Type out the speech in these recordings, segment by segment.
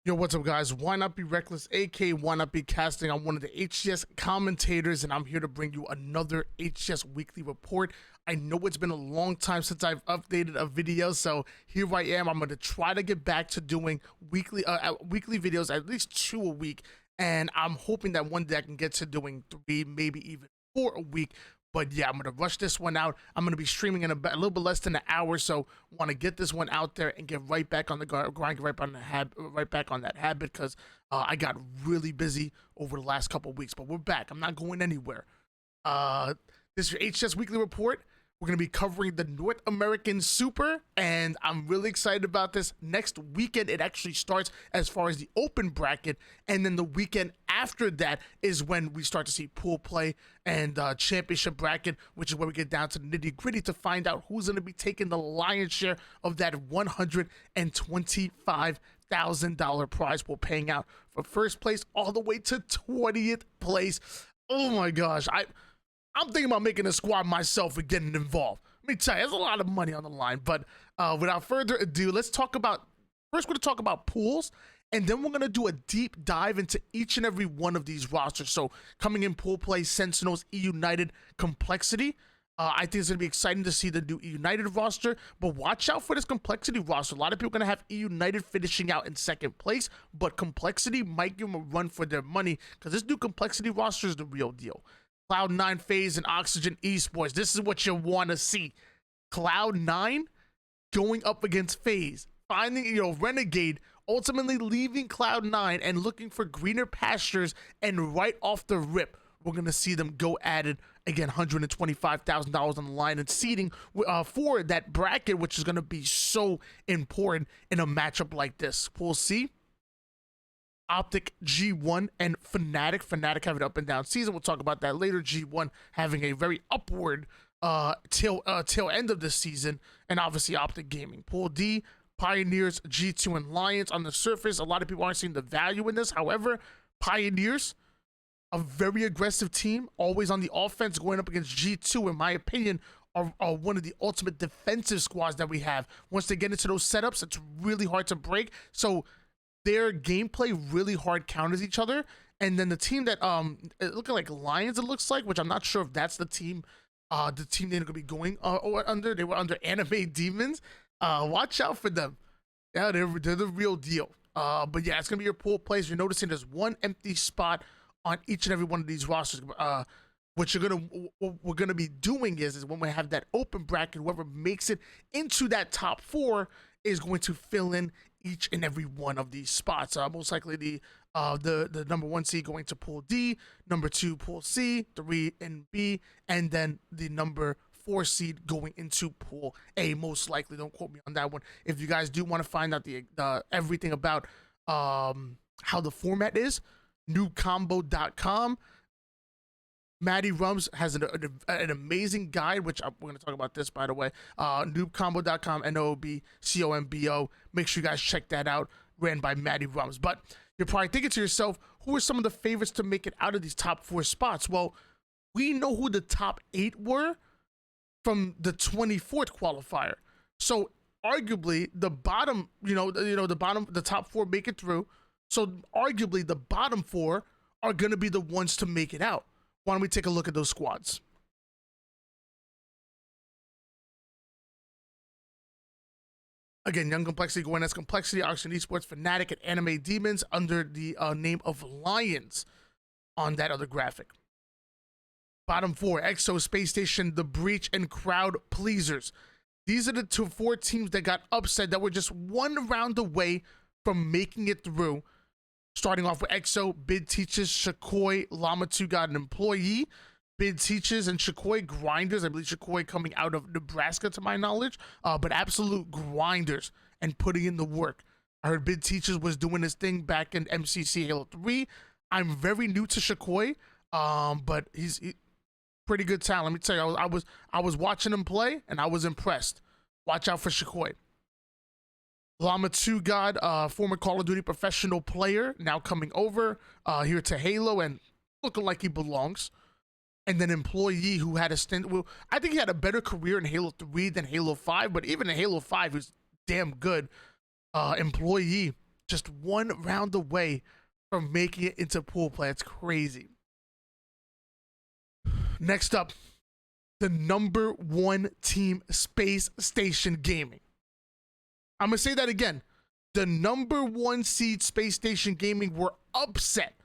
Yo, what's up, guys? Why Not Be Reckless, aka Why Not Be Casting. I'm one of the HCS commentators, and I'm here to bring you another HCS Weekly Report. I know it's been a long time since I've updated a video, so here I am. I'm going to try to get back to doing weekly videos, at least 2 a week, and I'm hoping that one day I can get to doing 3, maybe even 4 a week. But yeah, I'm going to rush this one out. I'm going to be streaming in a little bit less than an hour, so want to get this one out there and get right back on the grind, get right back on that habit, because I got really busy over the last couple of weeks. But we're back. I'm not going anywhere. This is your HCS Weekly Report. We're going to be covering the North American Super, and I'm really excited about this. Next weekend, it actually starts as far as the open bracket, and then the weekend after that is when we start to see pool play and championship bracket, which is where we get down to the nitty-gritty to find out who's going to be taking the lion's share of that $125,000 prize pool, paying out from first place all the way to 20th place. Oh my gosh, I'm thinking about making a squad myself and getting involved. Let me tell you, there's a lot of money on the line. But without further ado, let's talk about, first we're going to talk about pools, and then we're going to do a deep dive into each and every one of these rosters. So coming in pool play, Sentinels, Eunited, Complexity. I think it's going to be exciting to see the new Eunited roster, but watch out for this Complexity roster. A lot of people are going to have Eunited finishing out in second place, but Complexity might give them a run for their money, because this new Complexity roster is the real deal. Cloud9, Faze, and Oxygen Esports. This is what you want to see. Cloud9 going up against Faze, finding, Renegade, ultimately leaving Cloud9 and looking for greener pastures, and right off the rip, we're going to see them go at it again, $125,000 on the line and seeding for that bracket, which is going to be so important in a matchup like this. We'll see. Optic, G1, and Fnatic. Fnatic have an up and down season. We'll talk about that later. G1 having a very upward tail end of this season, and obviously Optic Gaming. Pool D, Pioneers, G2, and Lions. On the surface, a lot of people aren't seeing the value in this. However, Pioneers, a very aggressive team, always on the offense, going up against G2, in my opinion, are one of the ultimate defensive squads that we have. Once they get into those setups, it's really hard to break. So their gameplay really hard counters each other. And then the team that looking like Lions, it looks like, which I'm not sure if that's the team they're gonna be going under. They were under Anime Demons. Watch out for them. Yeah, they're the real deal. But yeah, it's gonna be your pool plays. You're noticing there's one empty spot on each and every one of these rosters. What we're gonna be doing is when we have that open bracket, whoever makes it into that top 4 is going to fill in each and every one of these spots. Most likely the number 1 seed going to pool D, number 2 pool C, 3 in B, and then the number 4 seed going into pool A, most likely. Don't quote me on that one. If you guys do want to find out the everything about how the format is, noobcombo.com. Maddie Rums has an amazing guide, which we're going to talk about this, by the way. Noobcombo.com, NOOBCOMBO. Make sure you guys check that out. Ran by Maddie Rums. But you're probably thinking to yourself, who are some of the favorites to make it out of these top 4 spots? Well, we know who the top 8 were from the 24th qualifier. So arguably the bottom, the top 4 make it through. So arguably the bottom 4 are going to be the ones to make it out. Why don't we take a look at those squads? Again, Young Complexity going as Complexity, Oxygen Esports, Fnatic, and Anime Demons under the name of Lions on that other graphic. Bottom 4, EXO, Space Station, The Breach, and Crowd Pleasers. These are the 4 teams that got upset, that were just 1 round away from making it through. Starting off with EXO, Bid Teaches, Shakoi, Llama 2 got an employee. Bid Teaches and Shakoi grinders. I believe Shakoi coming out of Nebraska, to my knowledge, but absolute grinders and putting in the work. I heard Bid Teaches was doing his thing back in MCC Halo 3. I'm very new to Shakoi, but he's pretty good talent. Let me tell you, I was watching him play and I was impressed. Watch out for Shakoi. Llama 2 God, former Call of Duty professional player, now coming over here to Halo and looking like he belongs. And then employee who had a stint. Well, I think he had a better career in Halo 3 than Halo 5, but even in Halo 5, he was damn good. Employee just one round away from making it into pool play. It's crazy. Next up, the #1 team, Space Station Gaming. I'm going to say that again. The #1 seed, Space Station Gaming, were upset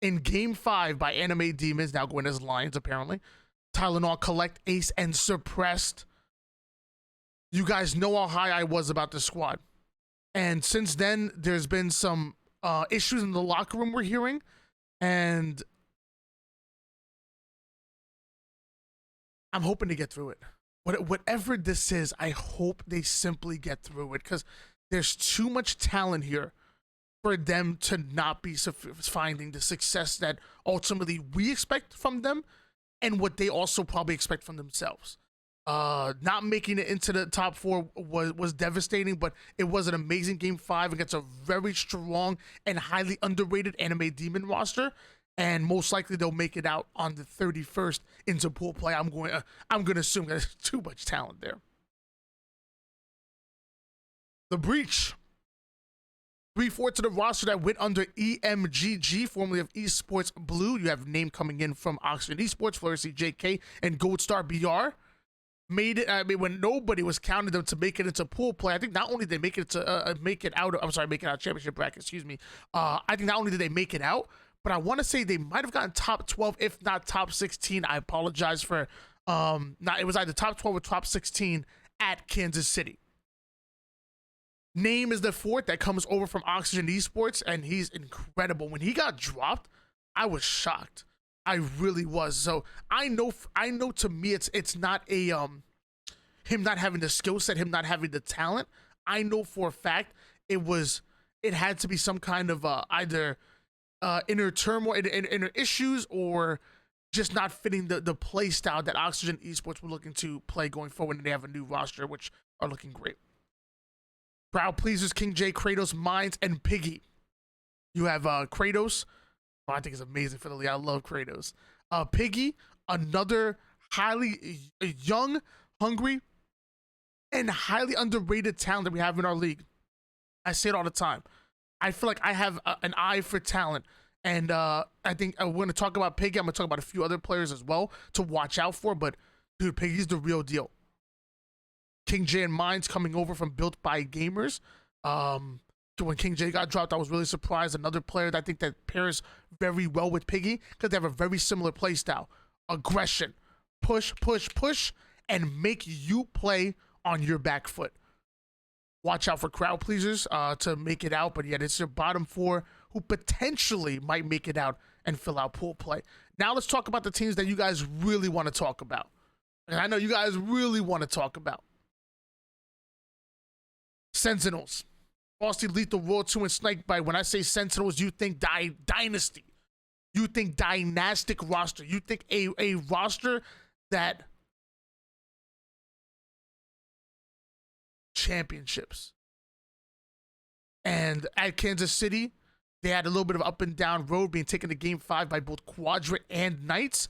in Game 5 by Anime Demons, now going as Lions apparently. Tylenol, Collect, Ace, and Suppressed. You guys know how high I was about this squad. And since then, there's been some issues in the locker room we're hearing. And I'm hoping to get through it. Whatever this is, I hope they simply get through it, because there's too much talent here for them to not be finding the success that ultimately we expect from them and what they also probably expect from themselves. Not making it into the top 4 was devastating, but it was an amazing Game 5 against a very strong and highly underrated Anime Demon roster. And most likely they'll make it out on the 31st into pool play. I'm going to assume that there's too much talent there. The Breach. 3-4 to the roster that went under EMGG, formerly of Esports Blue. You have name coming in from Oxygen Esports, Flourish JK, and Goldstar BR. Made it. I mean, when nobody was counting them to make it into pool play, I think not only did they make it to make it out of championship bracket. Excuse me. I think not only did they make it out, but I want to say they might have gotten top 12, if not top 16. I apologize for it was either top 12 or top 16 at Kansas City. Name is the 4th that comes over from Oxygen Esports, and he's incredible. When he got dropped, I was shocked. I really was. So I know to me it's not a him not having the skill set, him not having the talent. I know for a fact it had to be some kind of either inner turmoil, inner issues, or just not fitting the play style that Oxygen Esports were looking to play going forward, and they have a new roster which are looking great. Crowd pleasers, King J, Kratos, Mines, and Piggy. You have Kratos. Oh, I think it's amazing for the league. I love Kratos. Piggy, another highly young, hungry, and highly underrated talent that we have in our league. I say it all the time. I feel like I have an eye for talent. And I think we're going to talk about Piggy. I'm going to talk about a few other players as well to watch out for. But, dude, Piggy's the real deal. King J and Mines coming over from Built by Gamers. When King J got dropped, I was really surprised. Another player that I think that pairs very well with Piggy, because they have a very similar play style. Aggression. Push, push, push, and make you play on your back foot. Watch out for crowd pleasers to make it out, but yet it's your bottom 4 who potentially might make it out and fill out pool play. Now let's talk about the teams that you guys really want to talk about. And I know you guys really want to talk about. Sentinels. Frosty, Lethal, World 2, and Snakebite. When I say Sentinels, you think dynasty. You think dynastic roster. You think a roster that championships. And at Kansas City, they had a little bit of up and down road, being taken to Game 5 by both Quadrant and Knights.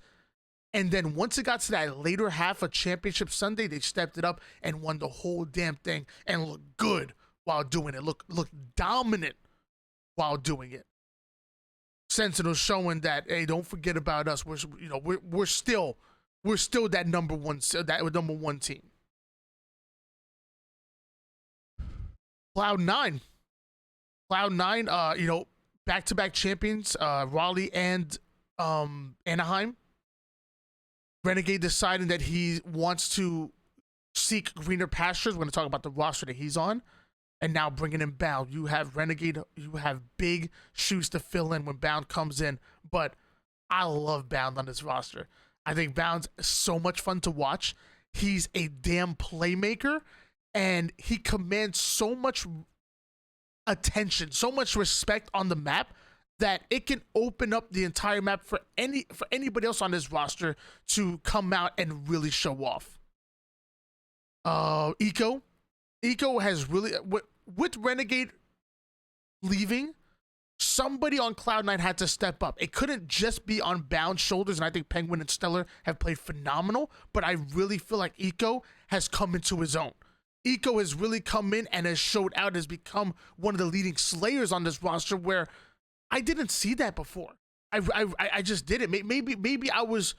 And then once it got to that later half of Championship Sunday, they stepped it up and won the whole damn thing and looked good while doing it. Looked dominant while doing it. Sentinels showing that, hey, don't forget about us. We're still that number one team. Cloud9, back-to-back champions, Raleigh and Anaheim. Renegade deciding that he wants to seek greener pastures. We're going to talk about the roster that he's on. And now bringing in Bound. You have Renegade. You have big shoes to fill in when Bound comes in. But I love Bound on this roster. I think Bound's so much fun to watch. He's a damn playmaker. And he commands so much attention, so much respect on the map, that it can open up the entire map for anybody else on this roster to come out and really show off. Eco has really, with Renegade leaving, somebody on Cloud9 had to step up. It couldn't just be on Bound's shoulders, and I think Penguin and Stellar have played phenomenal, but I really feel like Eco has come into his own. Eco has really come in and has showed out, has become one of the leading slayers on this roster, where I didn't see that before. I just didn't. Maybe I was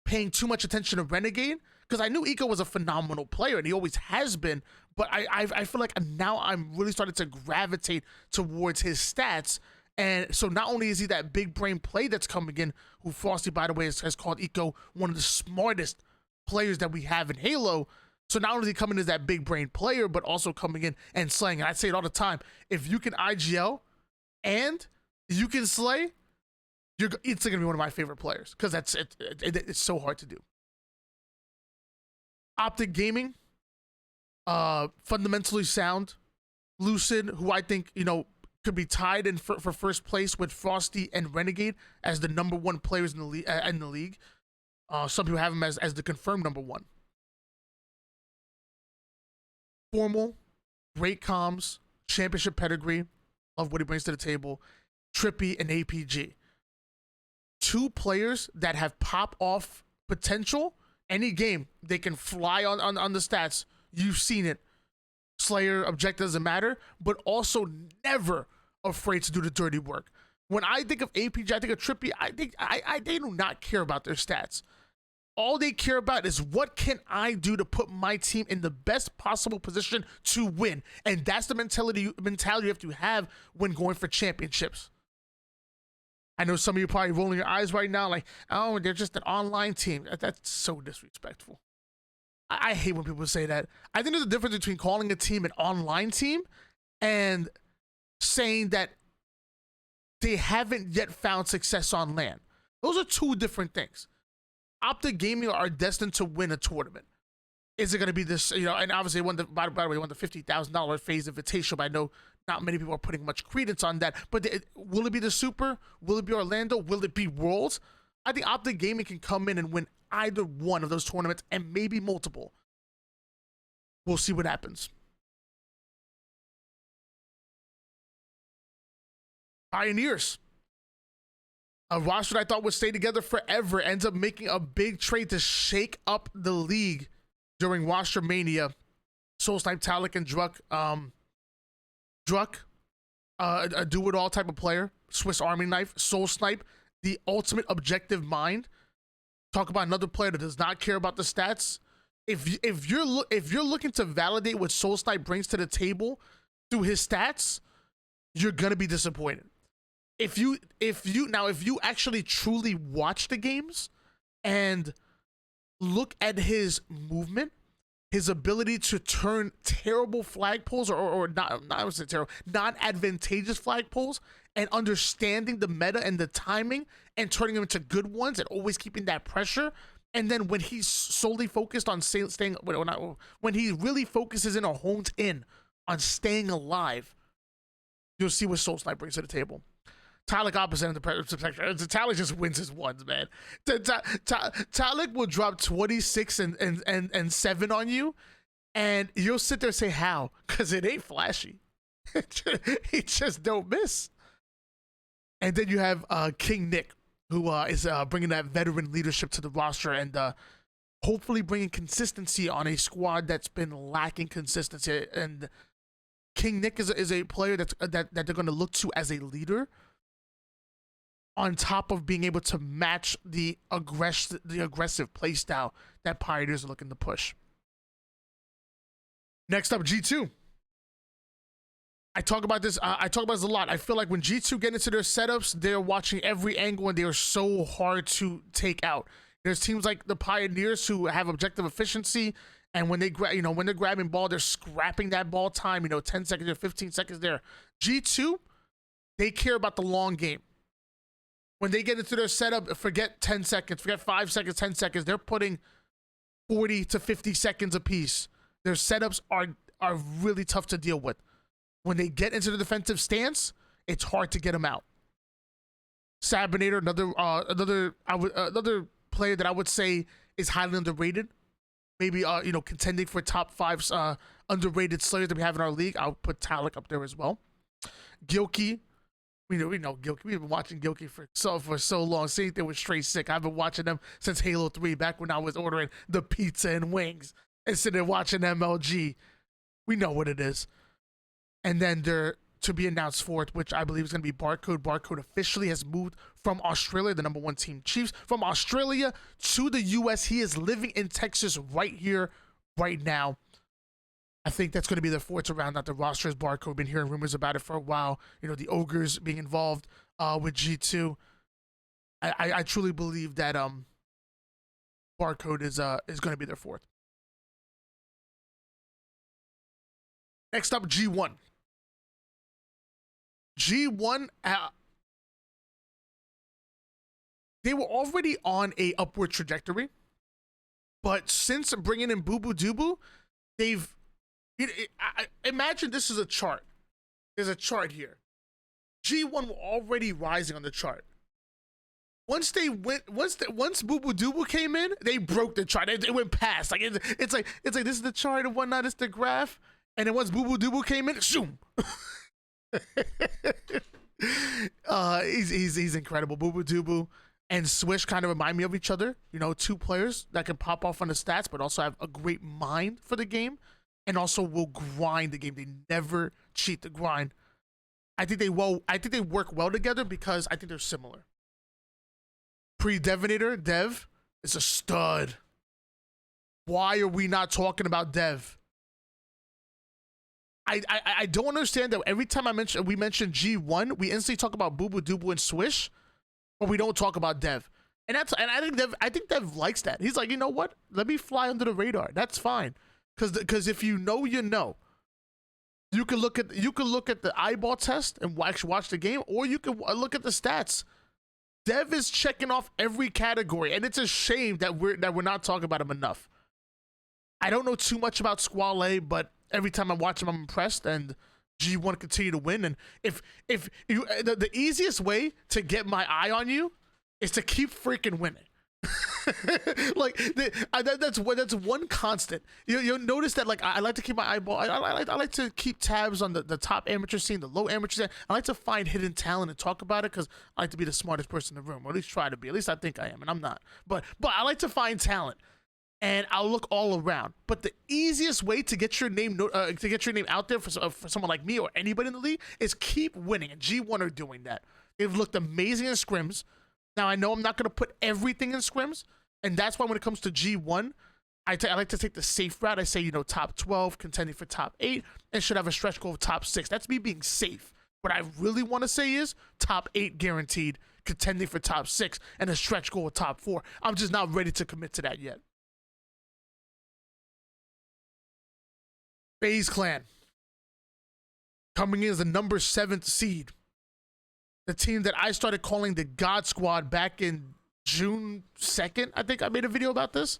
paying too much attention to Renegade, because I knew Eco was a phenomenal player and he always has been, but I feel like now I'm really starting to gravitate towards his stats. And so not only is he that big brain play that's coming in, who Frosty, by the way, has called Eco one of the smartest players that we have in Halo. So not only is he coming as that big brain player, but also coming in and slaying. And I say it all the time, if you can IGL and you can slay, it's going to be one of my favorite players, because it's so hard to do. Optic Gaming, fundamentally sound. Lucid, who I think, could be tied in for first place with Frosty and Renegade as the #1 players in the league. Some people have him as the confirmed #1. Formal, great comms, championship pedigree, love what he brings to the table. Trippy and APG. 2 players that have pop-off potential. Any game, they can fly on the stats. You've seen it. Slayer, objective doesn't matter, but also never afraid to do the dirty work. When I think of APG, I think of Trippy, they do not care about their stats. All they care about is, what can I do to put my team in the best possible position to win? And that's the mentality you have to have when going for championships. I know some of you are probably rolling your eyes right now like, oh, they're just an online team. That's so disrespectful. I hate when people say that. I think there's a difference between calling a team an online team and saying that they haven't yet found success on LAN. Those are 2 different things. Optic Gaming are destined to win a tournament. Is it going to be this, and obviously by the way, won the $50,000 Faze Invitational, but I know not many people are putting much credence on that. But will it be the Super? Will it be Orlando? Will it be Worlds? I think Optic Gaming can come in and win either one of those tournaments, and maybe multiple. We'll see what happens. Pioneers. A roster that I thought would stay together forever ends up making a big trade to shake up the league during Rostermania. Soul Snipe, Talik, and Druk. A do-it-all type of player. Swiss Army knife. Soul Snipe, the ultimate objective mind. Talk about another player that does not care about the stats. If you're looking to validate what Soul Snipe brings to the table through his stats, you're gonna be disappointed. If you actually truly watch the games and look at his movement, his ability to turn terrible flagpoles or not, I would say terrible, non-advantageous flagpoles, and understanding the meta and the timing and turning them into good ones and always keeping that pressure. And then when he's solely focused on when he really focuses in or hones in on staying alive, you'll see what Soul Snipe brings to the table. Talik opposite in the spectrum. Talik just wins his ones, man. Talik will drop 26 and 7 on you, and you'll sit there and say, how? Because it ain't flashy. He just don't miss. And then you have King Nick, who is bringing that veteran leadership to the roster and hopefully bringing consistency on a squad that's been lacking consistency. And King Nick is a player that they're going to look to as a leader, on top of being able to match the aggressive playstyle that Pioneers are looking to push. Next up, G2. I talk about this a lot. I feel like when G2 get into their setups, they're watching every angle and they are so hard to take out. There's teams like the Pioneers who have objective efficiency, and when when they're grabbing ball, they're scrapping that ball time, 10 seconds or 15 seconds there. G2, they care about the long game. When they get into their setup, forget 10 seconds, forget 5 seconds, 10 seconds. They're putting 40 to 50 seconds apiece. Their setups are really tough to deal with. When they get into the defensive stance, it's hard to get them out. Sabinator, another player that I would say is highly underrated. Maybe contending for top 5 underrated slayers that we have in our league. I'll put Talik up there as well. Gilkey. We know Gilkey. We've been watching Gilkey for so long. Same thing with Straight Sick. I've been watching them since Halo 3, back when I was ordering the pizza and wings and sitting there watching MLG. We know what it is. And then they're to be announced fourth, which I believe is going to be Barcode. Barcode officially has moved from Australia, the number 1 team Chiefs, from Australia to the US. He is living in Texas right here, right now. I think that's going to be the fourth to round out the roster as Barcode. Been hearing rumors about it for a while. You know, the Ogres being involved with G2. I truly believe that Barcode is going to be their fourth. Next up, G1. G1, they were already on a upward trajectory, but since bringing in Boo Boo Doo, they've imagine this is a chart. There's a chart here. G1 were already rising on the chart. Once Boo Boo Doo came in, they broke the chart. It went past. Like it's like this is the chart and whatnot. It's the graph, and then once Boo Boo Doo came in, zoom. He's incredible. Boo Boo Doo and Swish kind of remind me of each other. You know, two players that can pop off on the stats, but also have a great mind for the game, and also will grind the game. They never cheat the grind. I think they work well together because I think they're similar. Pre-Devinator, Dev is a stud. Why are we not talking about Dev? I don't understand that every time we mention G1, we instantly talk about Boo Boo Doo and Swish, but we don't talk about Dev. And I think Dev likes that. He's like, you know what? Let me fly under the radar. That's fine. Because if you know, you know. You can look at the eyeball test and watch the game, or you can look at the stats. Dev is checking off every category, and it's a shame that we're not talking about him enough. I don't know too much about Squale, but every time I watch him, I'm impressed, and G1 continue to win. And if you, the easiest way to get my eye on you is to keep freaking winning. Like that's one constant. You'll notice that, like, I like to keep my eyeball. I like to keep tabs on the top amateur scene, the low amateur scene. I like to find hidden talent and talk about it because I like to be the smartest person in the room, or at least try to be. At least I think I am, and I'm not. But I like to find talent, and I'll look all around. But the easiest way to get your name out there for someone like me or anybody in the league is keep winning, and G1 are doing that. They've looked amazing in scrims. Now, I know I'm not going to put everything in scrims, and that's why when it comes to G1, I like to take the safe route. I say, you know, top 12, contending for top 8, and should have a stretch goal of top 6. That's me being safe. What I really want to say is top 8 guaranteed, contending for top 6, and a stretch goal of top 4. I'm just not ready to commit to that yet. Faze Clan coming in as the number 7th seed. The team that I started calling the God Squad back in June 2nd. I think I made a video about this.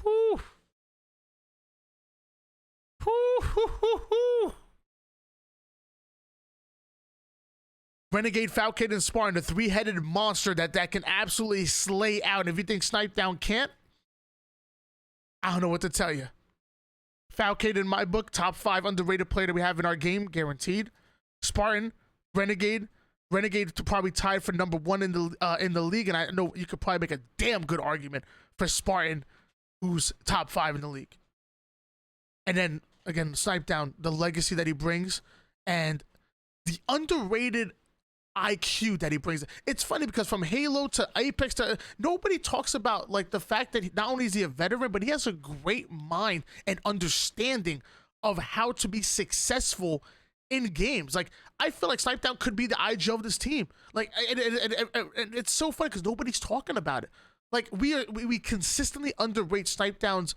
Whew. Renegade, Falcon, and Spartan, the three-headed monster that can absolutely slay out. If you think Snipe Down can't, I don't know what to tell you. Falcon, in my book, top 5 underrated player that we have in our game, guaranteed. Spartan, Renegade to probably tied for number 1 in the league, and I know you could probably make a damn good argument for Spartan, who's top 5 in the league. And then again, Snipe Down, the legacy that he brings and the underrated IQ that he brings. It's funny because from Halo to Apex to nobody talks about, like, the fact that not only is he a veteran, but he has a great mind and understanding of how to be successful in games. Like, I feel like Snipe Down could be the IG of this team. Like, and it's so funny because nobody's talking about it. Like, we consistently underrate Snipe Down's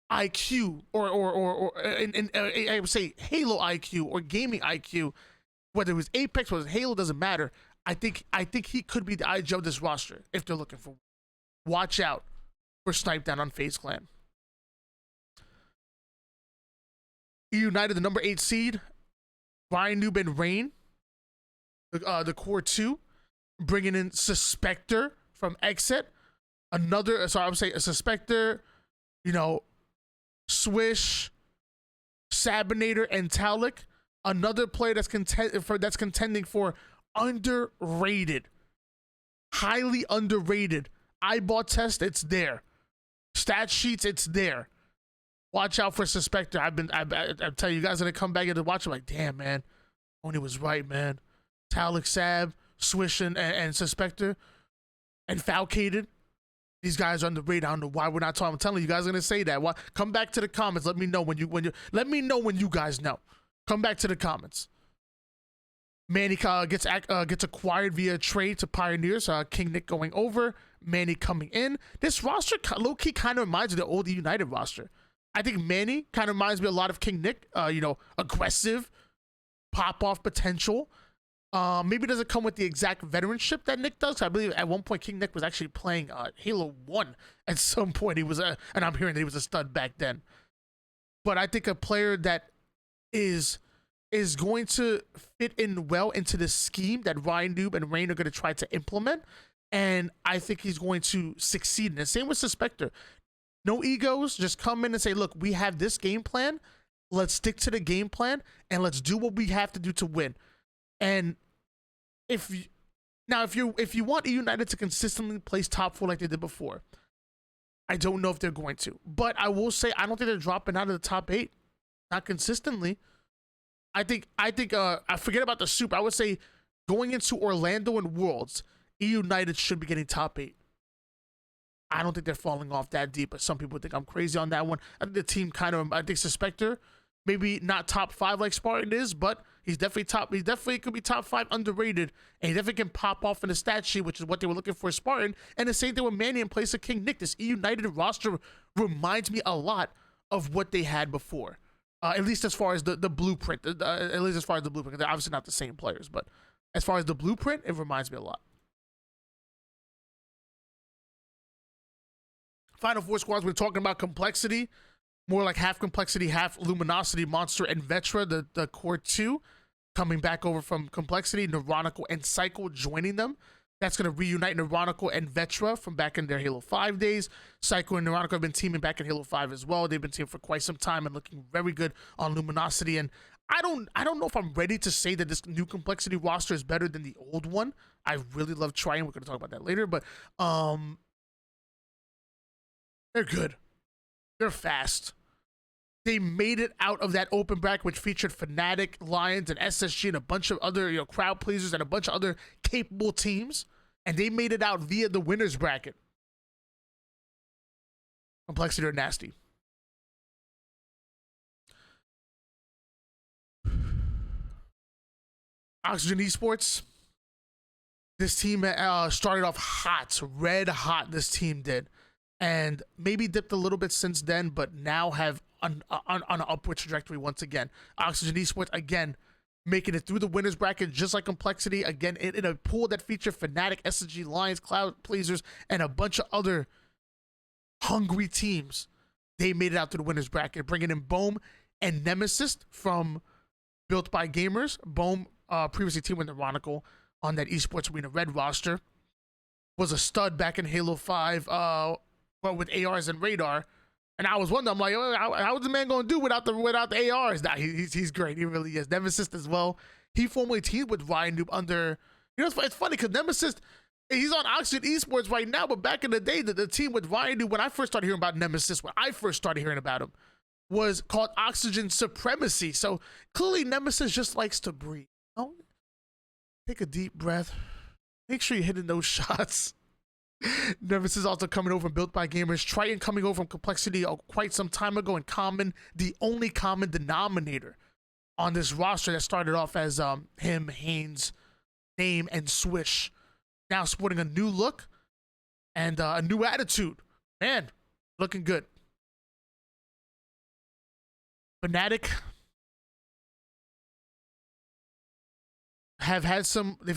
IQ or I would say Halo IQ or gaming IQ. Whether it was Apex, whether it was Halo, doesn't matter. I think he could be the IG of this roster if they're looking for. Watch out for Snipe Down on Faze Clan. Eunited, the number 8 seed. Ryan Noob and Rain, the core 2, bringing in Suspector from Exit. Another, so I would say a Suspector, you know, Swish, Sabinator, and Talik. Another player that's contending for underrated, highly underrated. Eyeball test, it's there. Stat sheets, it's there. Watch out for Suspector. I'm telling you guys gonna come back and watch. I'm like, damn, man, Oni was right, man. Talik Sab, Swish, and Suspector, and Falcated. These guys are on the radar. I don't know why we're not talking. I'm telling you guys are gonna say that. Why? Come back to the comments. Let me know when you let me know when you guys know. Come back to the comments. Manny gets acquired via trade to Pioneers. King Nick going over. Manny coming in. This roster low key kind of reminds me of the old United roster. I think Manny kind of reminds me a lot of King Nick. Aggressive, pop off potential. Maybe it doesn't come with the exact veteranship that Nick does. I believe at one point King Nick was actually playing Halo 1 at some point. He was and I'm hearing that he was a stud back then. But I think a player that is going to fit in well into the scheme that Ryan Noob and Rain are going to try to implement. And I think he's going to succeed in it. Same with Suspector. No egos. Just come in and say, look, we have this game plan. Let's stick to the game plan and let's do what we have to do to win. And if you want United to consistently place top 4 like they did before, I don't know if they're going to. But I will say I don't think they're dropping out of the top 8, not consistently. I forget about the Super. I would say going into Orlando and Worlds, United should be getting top 8. I don't think they're falling off that deep, but some people think I'm crazy on that one. I think the team I think Suspector, maybe not top 5 like Spartan is, but he's definitely top. He definitely could be top 5 underrated, and he definitely can pop off in the stat sheet, which is what they were looking for Spartan. And the same thing with Manny in place of King Nick. This United roster reminds me a lot of what they had before, at least as far as the blueprint. At least as far as the blueprint, they're obviously not the same players, but as far as the blueprint, it reminds me a lot. Final 4 squads, we're talking about complexity. More like half complexity, half luminosity, monster, and Vetra, the core 2, coming back over from complexity. Neuronical and Cycle joining them. That's going to reunite Neuronical and Vetra from back in their Halo 5 days. Cycle and Neuronical have been teaming back in Halo 5 as well. They've been teaming for quite some time and looking very good on luminosity. And I don't know if I'm ready to say that this new complexity roster is better than the old one. I really love trying. We're going to talk about that later, but they're good. They're fast. They made it out of that open bracket, which featured Fnatic, Lions, and SSG, and a bunch of other crowd pleasers and a bunch of other capable teams, and they made it out via the winners bracket. Complexity are nasty. Oxygen Esports. This team started off hot, red hot. This team did, and maybe dipped a little bit since then, but now have on an upward trajectory once again. Oxygen Esports, again, making it through the winners bracket, just like Complexity, again, in a pool that featured Fnatic, SSG, Lions, Cloud Pleasers, and a bunch of other hungry teams. They made it out to the winners bracket, bringing in Bohm and Nemesis from Built by Gamers. Bohm, previously teamed with Neuronical on that Esports Arena Red roster, was a stud back in Halo 5, but with ARs and radar. And I was wondering, I'm like, how's the man going to do without the ARs? Nah, he's great. He really is. Nemesis as well. He formerly teamed with Ryan Noob under, it's funny because Nemesis, he's on Oxygen Esports right now, but back in the day, the team with Ryan Noob, when I first started hearing about Nemesis, when I first started hearing about him, was called Oxygen Supremacy. So clearly Nemesis just likes to breathe. Take a deep breath. Make sure you're hitting those shots. Nemesis also coming over from Built by Gamers. Triton coming over from Complexity quite some time ago, and Common, the only common denominator on this roster that started off as him, Haynes, Name, and Swish. Now sporting a new look and a new attitude. Man, looking good. Fnatic they've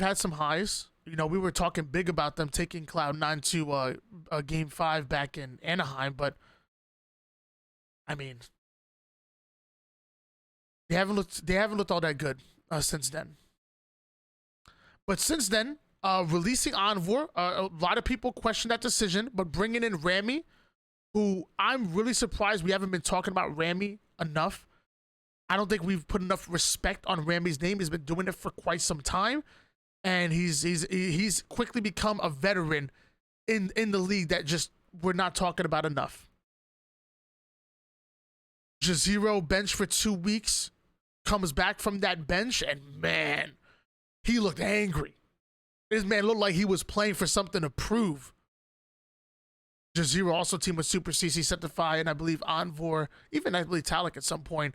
had some highs. We were talking big about them taking Cloud9 to a Game 5 back in Anaheim, but I mean, they haven't looked all that good since then. But since then, releasing Envor, a lot of people question that decision, but bringing in Rami, who I'm really surprised we haven't been talking about Rami enough. I don't think we've put enough respect on Rami's name. He's been doing it for quite some time. And he's quickly become a veteran in the league that just we're not talking about enough. Jazero bench for 2 weeks, comes back from that bench, and man, he looked angry. This man looked like he was playing for something to prove. Jazero also teamed with Super CC, Septify, and I believe Envor, even I believe Talik at some point,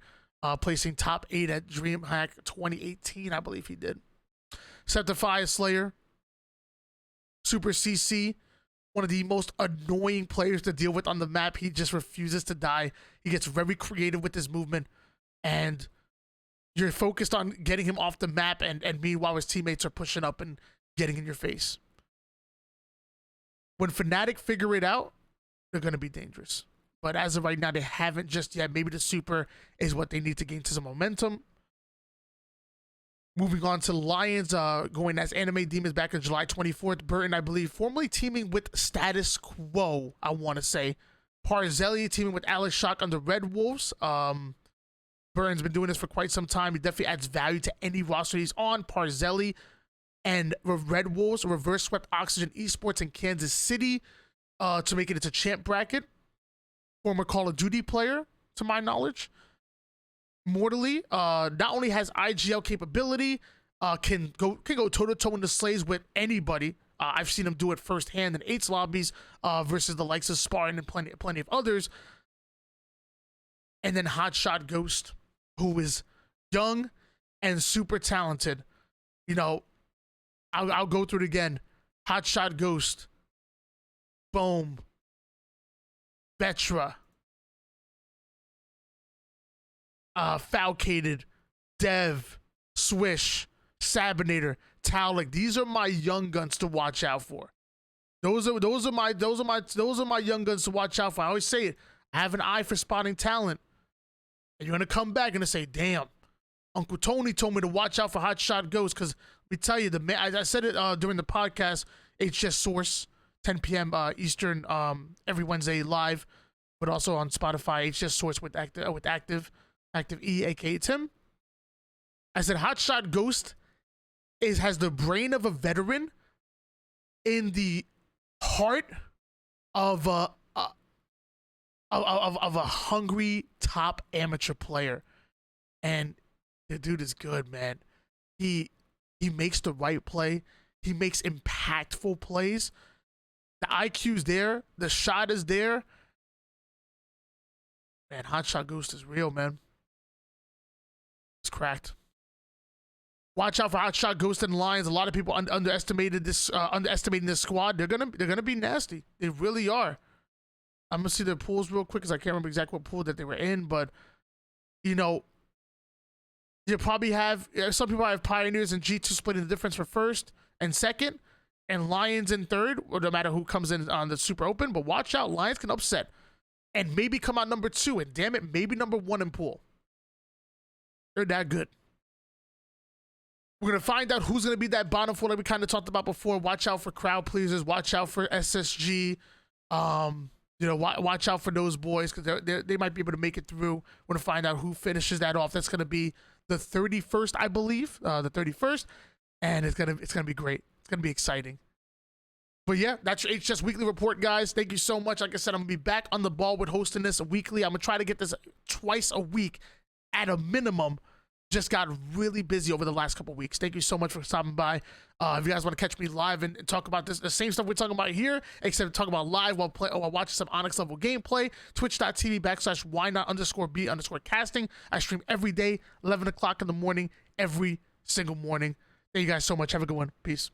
placing top 8 at DreamHack 2018, I believe he did. Septify, Slayer, Super CC, one of the most annoying players to deal with on the map. He just refuses to die. He gets very creative with his movement, and you're focused on getting him off the map, and meanwhile his teammates are pushing up and getting in your face. When Fnatic figure it out, they're going to be dangerous. But as of right now, they haven't just yet. Maybe the Super is what they need to gain some momentum. Moving on to Lions, going as Anime Demons back on July 24th. Burton, I believe, formerly teaming with Status Quo, I want to say. Parzelli teaming with Alex Shock on the Red Wolves. Burton's been doing this for quite some time. He definitely adds value to any roster he's on. Parzelli and Red Wolves reverse swept Oxygen Esports in Kansas City to make it into champ bracket. Former Call of Duty player, to my knowledge. Mortally, not only has IGL capability, can go toe-to-toe in the slays with anybody. I've seen him do it firsthand in 8's lobbies versus the likes of Spartan and plenty of others. And then Hotshot Ghost, who is young and super talented. You know, I'll go through it again. Hotshot Ghost, Boom, Betra, Falcated, Dev, Swish, Sabinator, Talik. These are my young guns to watch out for. Those are my young guns to watch out for. I always say it. I have an eye for spotting talent. And you're gonna come back and say, "Damn, Uncle Tony told me to watch out for Hotshot Ghost." Because let me tell you, I said it during the podcast. HCS Source, 10 p.m. Eastern, every Wednesday live, but also on Spotify. HCS Source with Active E, aka Tim. I said Hotshot Ghost has the brain of a veteran in the heart of a hungry top amateur player, and the dude is good, man. He makes the right play. He makes impactful plays. The IQ's there. The shot is there. Man, Hotshot Ghost is real, man. It's cracked. Watch out for Hotshot Ghost and Lions. A lot of people underestimating this squad. They're gonna be nasty. They really are. I'm gonna see their pools real quick because I can't remember exactly what pool that they were in, but you know, you probably have some people have Pioneers and G2 splitting the difference for first and second, and Lions in third, or no matter who comes in on the Super Open. But watch out, Lions can upset and maybe come out number 2, and damn it, maybe number 1 in pool. They're that good. We're gonna find out who's gonna be that bottom 4 that we kind of talked about before. Watch out for crowd pleasers. Watch out for SSG. You know, watch out for those boys because they might be able to make it through. We're gonna find out who finishes that off. That's gonna be the 31st, I believe, the 31st, and it's gonna be great. It's gonna be exciting. But yeah, that's your HCS Weekly Report, guys. Thank you so much. Like I said, I'm gonna be back on the ball with hosting this weekly. I'm gonna try to get this twice a week at a minimum. Just got really busy over the last couple weeks. Thank you so much for stopping by. If you guys want to catch me live and talk about this, the same stuff we're talking about here, except talk about live while watching some Onyx level gameplay, twitch.tv/YNOT_B_casting. I stream every day, 11 o'clock in the morning, every single morning. Thank you guys so much. Have a good one. Peace.